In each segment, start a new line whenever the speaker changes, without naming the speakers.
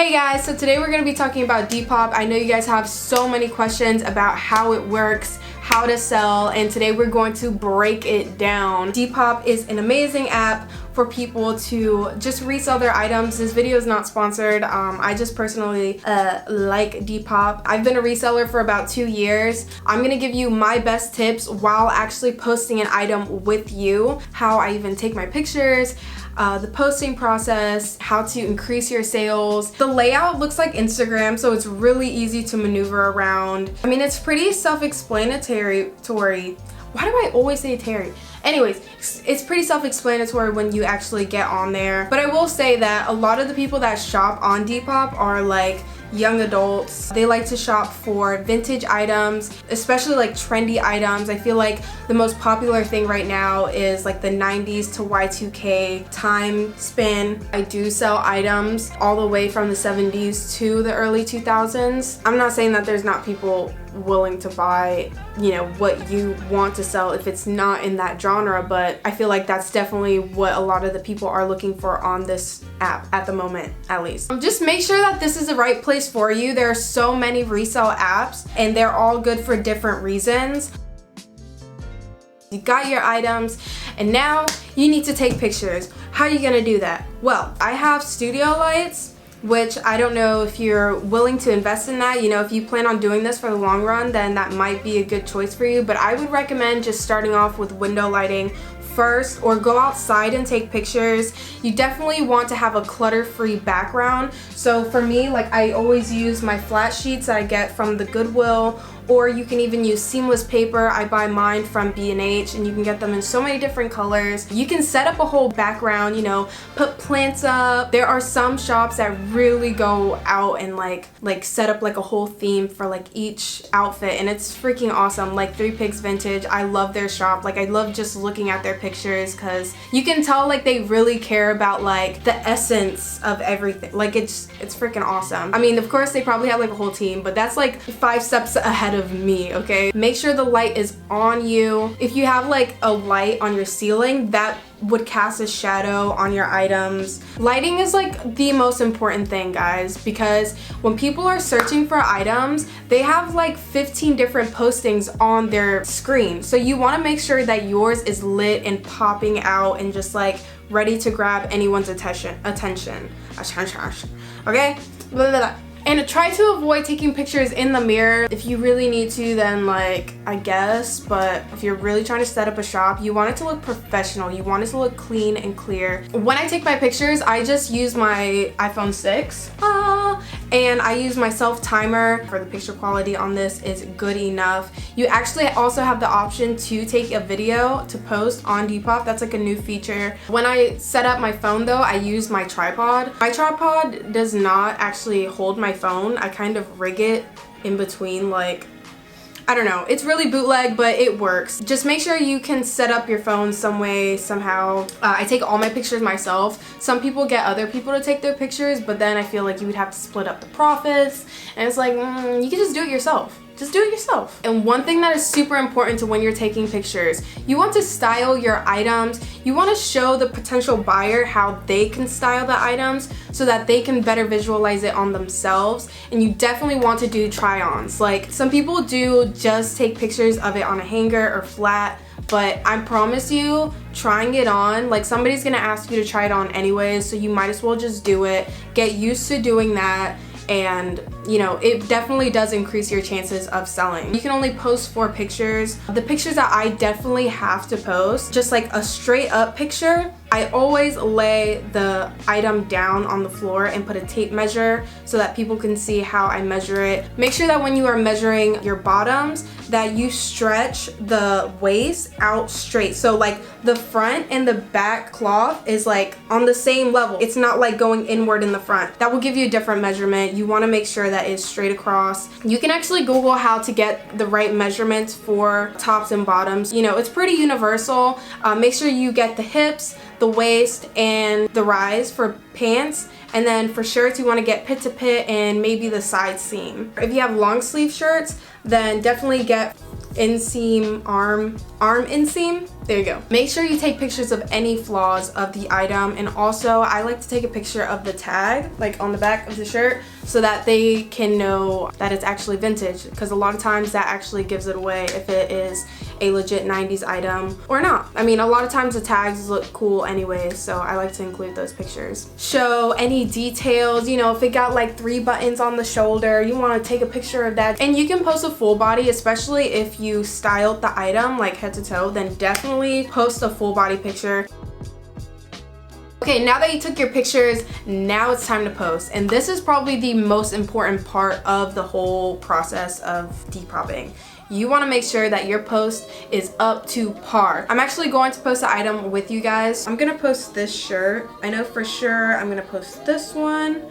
Hey guys, so today we're going to be talking about Depop. I know you guys have so many questions about how it works, how to sell, and today we're going to break it down. Depop is an amazing app for people to just resell their items. This video is not sponsored. I just personally like Depop. I've been a reseller for about 2 years. I'm going to give you my best tips while actually posting an item with you, how I even take my pictures, the posting process, how to increase your sales. The layout looks like Instagram, so it's really easy to maneuver around. I mean, it's pretty self-explanatory. Why do I always say Terry? Anyways, it's pretty self-explanatory when you actually get on there. But I will say that a lot of the people that shop on Depop are like young adults. They like to shop for vintage items, especially like trendy items. I feel like the most popular thing right now is like the 90s to Y2K time span. I do sell items all the way from the 70s to the early 2000s. I'm not saying that there's not people willing to buy, you know, what you want to sell if it's not in that genre, but I feel like that's definitely what a lot of the people are looking for on this app at the moment, at least. Just make sure that this is the right place for you. There are so many resale apps and they're all good for different reasons. You got your items and now you need to take pictures. How are you gonna do that? Well, I have studio lights, which I don't know if you're willing to invest in that. You know, if you plan on doing this for the long run, then that might be a good choice for you. But I would recommend just starting off with window lighting first, or go outside and take pictures. You definitely want to have a clutter-free background. So for me, like, I always use my flat sheets that I get from the Goodwill, or you can even use seamless paper. I buy mine from B&H and you can get them in so many different colors. You can set up a whole background, you know, put plants up. There are some shops that really go out and like set up like a whole theme for like each outfit, and it's freaking awesome. Like 3 Pigs Vintage, I love their shop. Like, I love just looking at their pictures because you can tell like they really care about like the essence of everything. Like, it's freaking awesome. I mean, of course they probably have like a whole team, but that's like 5 steps ahead of me, okay? Make sure the light is on you. If you have like a light on your ceiling, that would cast a shadow on your items. Lighting is like the most important thing, guys, because when people are searching for items, they have like 15 different postings on their screen. So you want to make sure that yours is lit and popping out and just like ready to grab anyone's attention. Okay? Blah, blah, blah. And try to avoid taking pictures in the mirror. If you really need to, then like, I guess, but if you're really trying to set up a shop, you want it to look professional. You want it to look clean and clear. When I take my pictures, I just use my iPhone 6. And I use my self timer. For the picture quality on this is good enough. You actually also have the option to take a video to post on Depop. That's like a new feature. When I set up my phone though, I use my tripod. My tripod does not actually hold my phone. I kind of rig it in between, like, I don't know. It's really bootleg, but it works. Just make sure you can set up your phone some way, somehow. I take all my pictures myself. Some people get other people to take their pictures, but then I feel like you would have to split up the profits. And it's like, you can just do it yourself. Just do it yourself. And one thing that is super important to when you're taking pictures, you want to style your items. You want to show the potential buyer how they can style the items so that they can better visualize it on themselves. And you definitely want to do try-ons. Like, some people do just take pictures of it on a hanger or flat, but I promise you, trying it on, like, somebody's gonna ask you to try it on anyways, so you might as well just do it. Get used to doing that. And you know, it definitely does increase your chances of selling. You can only post 4 pictures. The pictures that I definitely have to post, just like a straight up picture, I always lay the item down on the floor and put a tape measure so that people can see how I measure it. Make sure that when you are measuring your bottoms that you stretch the waist out straight. So like the front and the back cloth is like on the same level. It's not like going inward in the front. That will give you a different measurement. You want to make sure that it's straight across. You can actually Google how to get the right measurements for tops and bottoms. You know, it's pretty universal. Make sure you get the hips, the waist, and the rise for pants. And then for shirts, you want to get pit to pit and maybe the side seam. If you have long sleeve shirts, then definitely get inseam, arm inseam. There you go. Make sure you take pictures of any flaws of the item, and also I like to take a picture of the tag, like on the back of the shirt, so that they can know that it's actually vintage, because a lot of times that actually gives it away if it is a legit 90s item or not. I mean, a lot of times the tags look cool anyway, so I like to include those pictures. Show any details, you know, if it got like 3 buttons on the shoulder, you want to take a picture of that. And you can post a full body, especially if you styled the item like head to toe, then definitely post a full body picture. Okay, now that you took your pictures, now it's time to post. And this is probably the most important part of the whole process of Depopping. You want to make sure that your post is up to par. I'm actually going to post the item with you guys. I'm going to post this shirt. I know for sure I'm going to post this one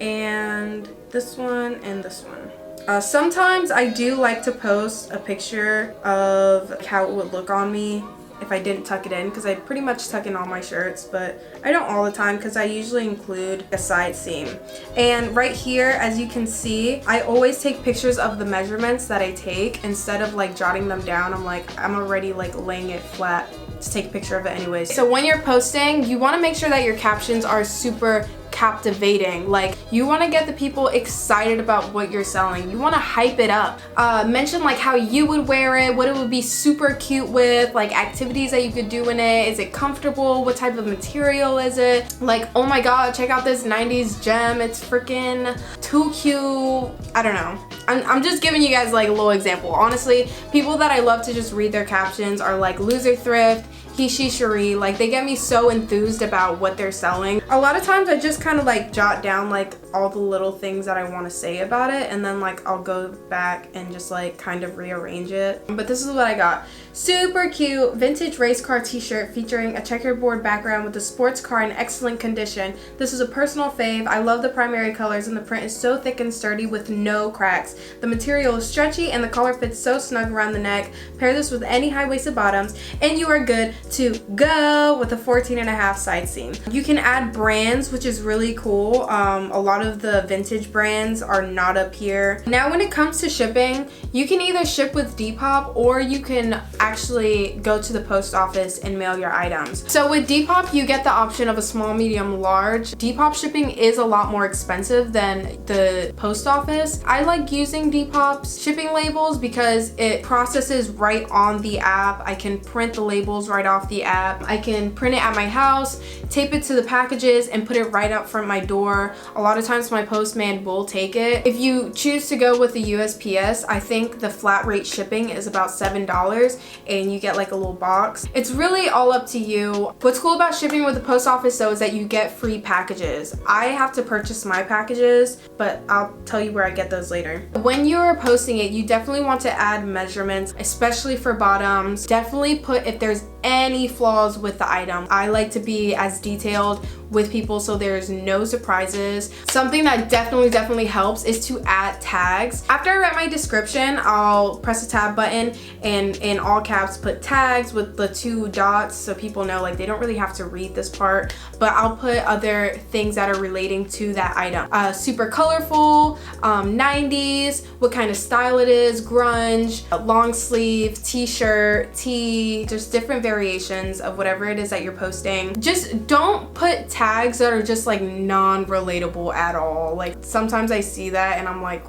and this one and this one. Sometimes I do like to post a picture of how it would look on me if I didn't tuck it in, because I pretty much tuck in all my shirts, but I don't all the time because I usually include a side seam. And right here, as you can see, I always take pictures of the measurements that I take instead of like jotting them down. I'm already like laying it flat to take a picture of it anyways. So when you're posting, you want to make sure that your captions are super captivating. Like, you want to get the people excited about what you're selling. You want to hype it up. Mention like how you would wear it, what it would be super cute with, like activities that you could do in it. Is it comfortable? What type of material is it? Like, oh my god, check out this 90s gem. It's freaking too cute. I don't know. I'm just giving you guys like a little example. Honestly, people that I love to just read their captions are like Loser Thrift, He, She, Cherie. Like, they get me so enthused about what they're selling. A lot of times I just kind of like jot down like all the little things that I want to say about it, and then like I'll go back and just like kind of rearrange it. But this is what I got. Super cute vintage race car t-shirt featuring a checkerboard background with a sports car in excellent condition. This is a personal fave. I love the primary colors and the print is so thick and sturdy with no cracks. The material is stretchy and the collar fits so snug around the neck. Pair this with any high-waisted bottoms and you are good to go with a 14.5 side seam. You can add brands, which is really cool. A lot of the vintage brands are not up here. Now when it comes to shipping, you can either ship with Depop or you can actually go to the post office and mail your items. So with Depop, you get the option of a small, medium, large. Depop shipping is a lot more expensive than the post office. I like using Depop's shipping labels because it processes right on the app. I can print the labels right off the app. I can print it at my house, tape it to the packages, and put it right up front my door. A lot of times my postman will take it. If you choose to go with the USPS, I think the flat rate shipping is about $7 and you get like a little box. It's really all up to you. What's cool about shipping with the post office though is that you get free packages. I have to purchase my packages, but I'll tell you where I get those later. When you're posting it, you definitely want to add measurements, especially for bottoms. Definitely put if there's any flaws with the item. I like to be as detailed with people so there's no surprises. Something that definitely helps is to add tags. After I write my description, I'll press the tab button and in all caps put tags with the 2 dots so people know like they don't really have to read this part, but I'll put other things that are relating to that item. Super colorful, 90s, what kind of style it is, grunge, long sleeve, t-shirt, tee, just different variations of whatever it is that you're posting. Just don't put tags that are just like non-relatable at all. Like sometimes I see that and I'm like,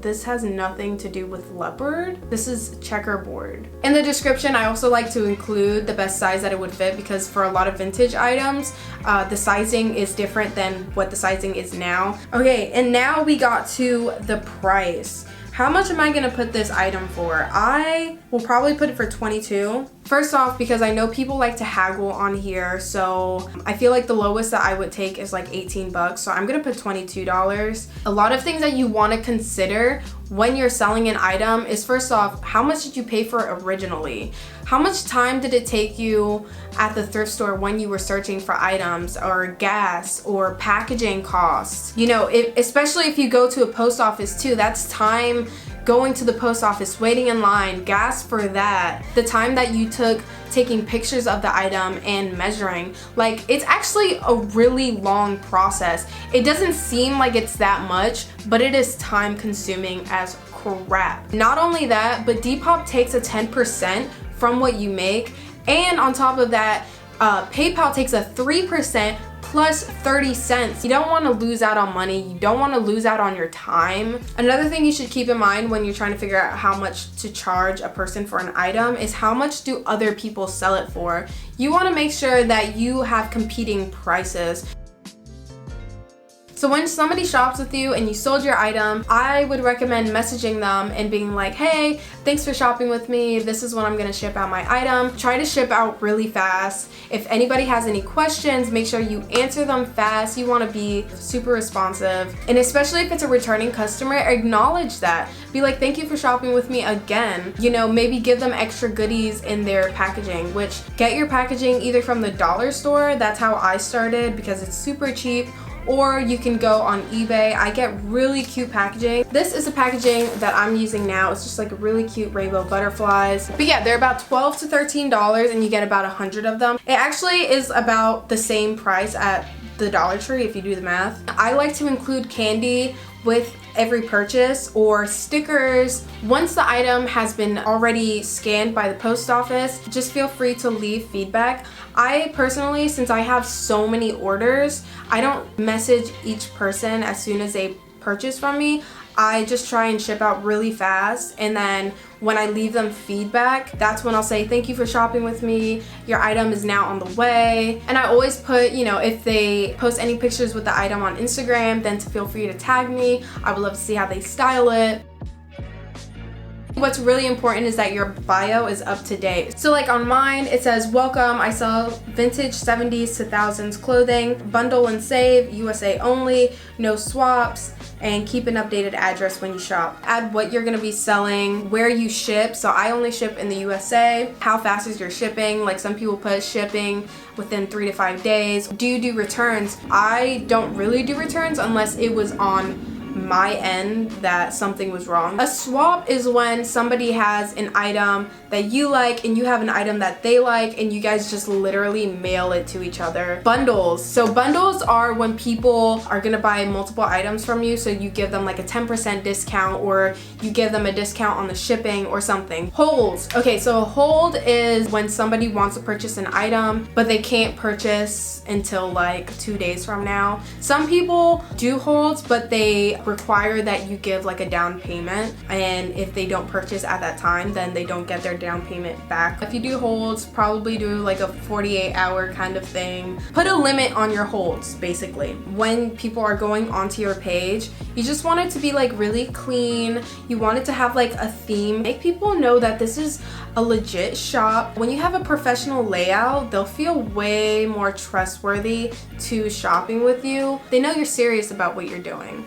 this has nothing to do with leopard. This is checkerboard. In the description, I also like to include the best size that it would fit because for a lot of vintage items, the sizing is different than what the sizing is now. Okay, and now we got to the price. How much am I gonna put this item for? I will probably put it for $22. First off, because I know people like to haggle on here, so I feel like the lowest that I would take is like 18 bucks, so I'm gonna put $22. A lot of things that you wanna consider when you're selling an item is, first off, how much did you pay for it originally? How much time did it take you at the thrift store when you were searching for items, or gas, or packaging costs? You know, especially if you go to a post office too, that's time going to the post office, waiting in line, gas for that, the time that you took taking pictures of the item and measuring. Like, it's actually a really long process. It doesn't seem like it's that much, but it is time consuming as crap. Not only that, but Depop takes a 10% from what you make, and on top of that, PayPal takes a 3% plus 30 cents. You don't want to lose out on money. You don't want to lose out on your time. Another thing you should keep in mind when you're trying to figure out how much to charge a person for an item is how much do other people sell it for. You want to make sure that you have competing prices. So when somebody shops with you and you sold your item, I would recommend messaging them and being like, hey, thanks for shopping with me. This is when I'm gonna ship out my item. Try to ship out really fast. If anybody has any questions, make sure you answer them fast. You wanna be super responsive. And especially if it's a returning customer, acknowledge that. Be like, thank you for shopping with me again. You know, maybe give them extra goodies in their packaging, which get your packaging either from the dollar store. That's how I started because it's super cheap. Or you can go on eBay. I get really cute packaging. This is the packaging that I'm using now. It's just like really cute rainbow butterflies. But yeah, they're about $12 to $13 and you get about 100 of them. It actually is about the same price at the Dollar Tree if you do the math. I like to include candy with every purchase or stickers. Once the item has been already scanned by the post office, just feel free to leave feedback. I personally, since I have so many orders, I don't message each person as soon as they purchase from me. I just try and ship out really fast, and then when I leave them feedback, that's when I'll say thank you for shopping with me, your item is now on the way. And I always put, you know, if they post any pictures with the item on Instagram, then to feel free to tag me. I would love to see how they style it. What's really important is that your bio is up to date. So like on mine, it says, welcome, I sell vintage 70s to thousands clothing, bundle and save, USA only, no swaps, and keep an updated address when you shop. Add what you're gonna be selling, where you ship. So I only ship in the USA. How fast is your shipping? Like some people put shipping within 3 to 5 days. Do you do returns? I don't really do returns unless it was on my end that something was wrong. A swap is when somebody has an item that you like and you have an item that they like and you guys just literally mail it to each other. Bundles. So bundles are when people are gonna buy multiple items from you, so you give them like a 10% discount or you give them a discount on the shipping or something. Holds. Okay, so a hold is when somebody wants to purchase an item but they can't purchase until like 2 days from now. Some people do holds, but they require that you give like a down payment, and if they don't purchase at that time, then they don't get their down payment back. If you do holds, probably do like a 48-hour kind of thing. Put a limit on your holds, basically. When people are going onto your page, you just want it to be like really clean. You want it to have like a theme. Make people know that this is a legit shop. When you have a professional layout, they'll feel way more trustworthy to shopping with you. They know you're serious about what you're doing.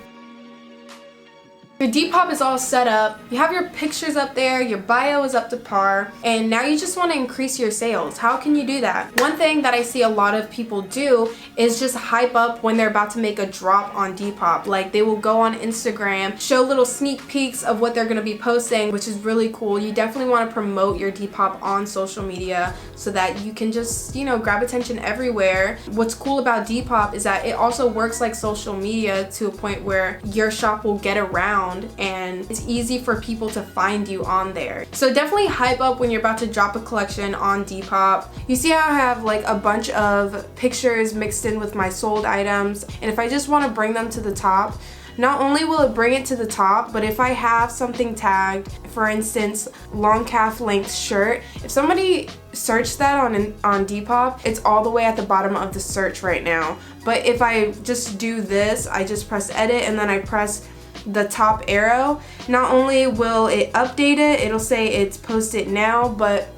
Your Depop is all set up, you have your pictures up there, your bio is up to par, and now you just want to increase your sales. How can you do that? One thing that I see a lot of people do is just hype up when they're about to make a drop on Depop. Like they will go on Instagram, show little sneak peeks of what they're going to be posting, which is really cool. You definitely want to promote your Depop on social media so that you can just, you know, grab attention everywhere. What's cool about Depop is that it also works like social media to a point where your shop will get around and it's easy for people to find you on there. So definitely hype up when you're about to drop a collection on Depop. You see how I have like a bunch of pictures mixed in with my sold items, and if I just want to bring them to the top, not only will it bring it to the top, but if I have something tagged, for instance, long calf length shirt, if somebody searched that on Depop, it's all the way at the bottom of the search right now. But if I just do this, I just press edit and then I press the top arrow, not only will it update it, it'll say it's posted now, but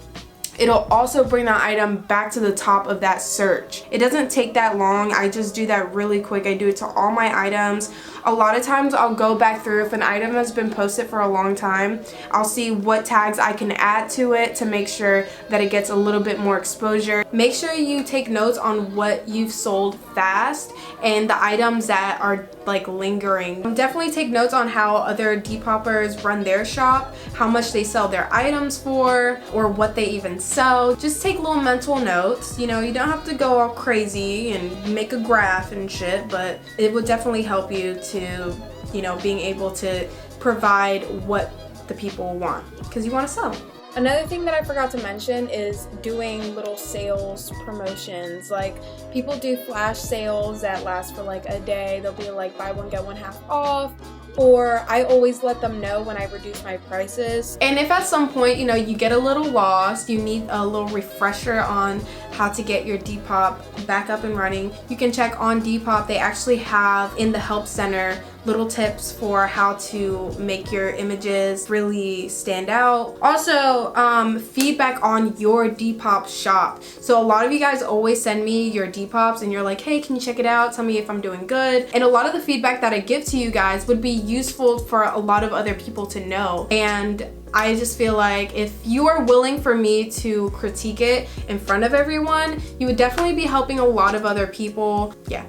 it'll also bring that item back to the top of that search. It doesn't take that long. I just do that really quick. I do it to all my items. A lot of times I'll go back through if an item has been posted for a long time. I'll see what tags I can add to it to make sure that it gets a little bit more exposure. Make sure you take notes on what you've sold fast and the items that are like lingering. Definitely take notes on how other Depoppers run their shop, how much they sell their items for, or what they even sell. Just take little mental notes. You know, you don't have to go all crazy and make a graph and shit, but it would definitely help you to, you know, being able to provide what the people want, because you want to sell. Another thing that I forgot to mention is doing little sales promotions. Like, people do flash sales that last for like a day. They'll be like buy one get one half off, or I always let them know when I reduce my prices. And if at some point, you know, you get a little lost, you need a little refresher on how to get your Depop back up and running, you can check on Depop. They actually have in the help center little tips for how to make your images really stand out. Also, feedback on your Depop shop. So a lot of you guys always send me your Depops and you're like, hey, can you check it out? Tell me if I'm doing good. And a lot of the feedback that I give to you guys would be useful for a lot of other people to know. And I just feel like if you are willing for me to critique it in front of everyone, you would definitely be helping a lot of other people. Yeah.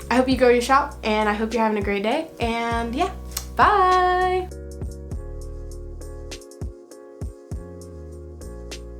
I hope you grow your shop, and I hope you're having a great day, and yeah, bye.